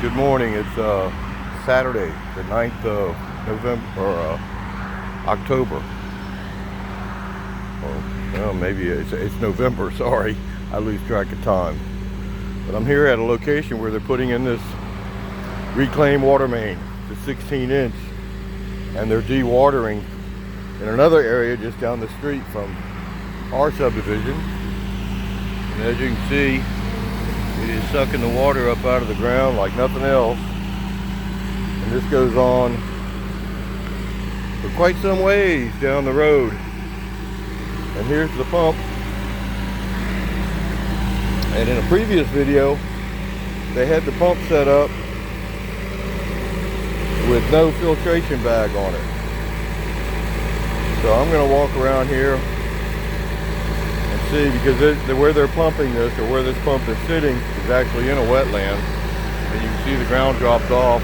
Good morning. It's Saturday, the 9th of November, or October. Well, maybe it's November, sorry. I lose track of time. But I'm here at a location where they're putting in this reclaimed water main, the 16-inch, and they're dewatering in another area just down the street from our subdivision. And as you can see, it is sucking the water up out of the ground like nothing else. And this goes on for quite some ways down the road. And here's the pump. And in a previous video, they had the pump set up with no filtration bag on it. So I'm going to walk around here see, because where they're pumping this, or where this pump is sitting, is actually in a wetland, and you can see the ground dropped off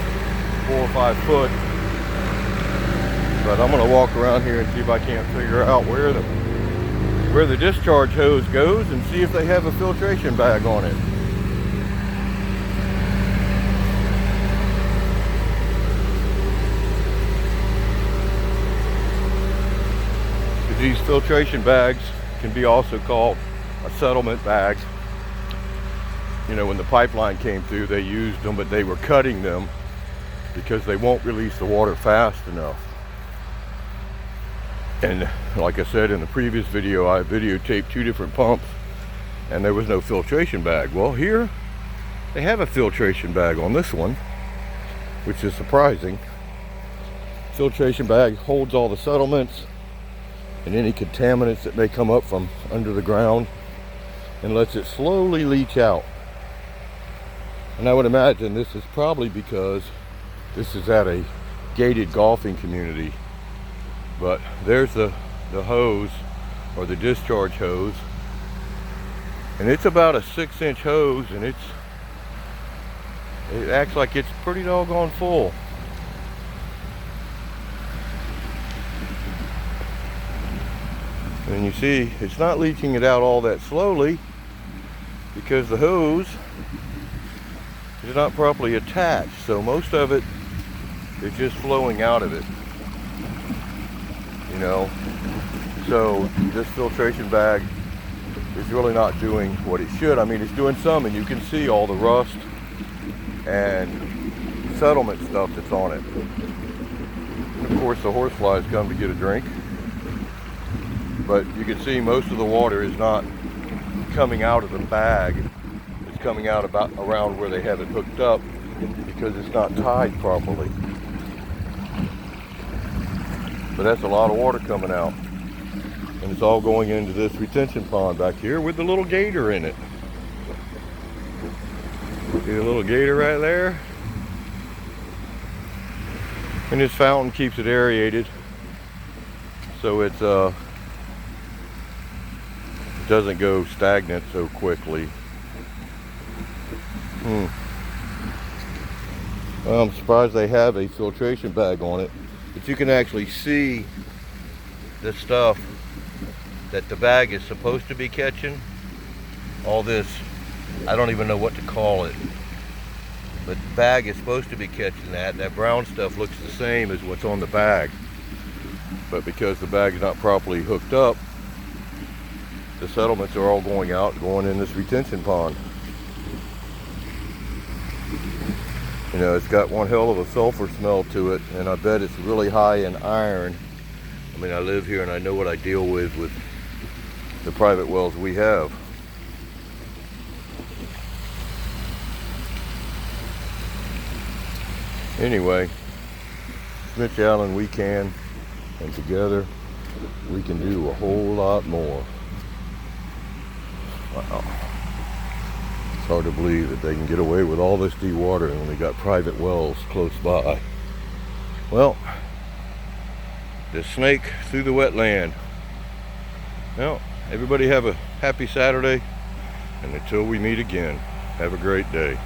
4 or 5 foot. But I'm going to walk around here and see if I can't figure out where the discharge hose goes, and see if they have a filtration bag on it. These filtration bags can be also called a settlement bag. You know, when the pipeline came through, they used them, but they were cutting them because they won't release the water fast enough. And like I said in the previous video, I videotaped 2 different pumps and there was no filtration bag. Well, here they have a filtration bag on this one, which is surprising. Filtration bag holds all the settlements and any contaminants that may come up from under the ground, and lets it slowly leach out. And I would imagine this is probably because this is at a gated golfing community. But there's the hose, or the discharge hose, and it's about a 6-inch hose, and it acts like it's pretty doggone full. And you see, it's not leaching it out all that slowly because the hose is not properly attached. So most of it is just flowing out of it. You know, so this filtration bag is really not doing what it should. I mean, it's doing some, and you can see all the rust and settlement stuff that's on it. And of course, the horseflies come to get a drink. But you can see most of the water is not coming out of the bag. It's coming out about around where they have it hooked up because it's not tied properly. But that's a lot of water coming out. And it's all going into this retention pond back here with the little gator in it. See the little gator right there? And this fountain keeps it aerated, so it's doesn't go stagnant so quickly. Well, I'm surprised they have a filtration bag on it, but you can actually see the stuff that the bag is supposed to be catching. All this, I don't even know what to call it, but the bag is supposed to be catching that. That brown stuff looks the same as what's on the bag, but because the bag is not properly hooked up, the settlements are all going out, going in this retention pond. You know, it's got one hell of a sulfur smell to it, and I bet it's really high in iron. I mean, I live here and I know what I deal with the private wells we have. Anyway, Mitch Allen, we can, and together we can do a whole lot more. Wow. It's hard to believe that they can get away with all this dewatering when they got private wells close by. Well, the snake through the wetland. Well, everybody have a happy Saturday, and until we meet again, have a great day.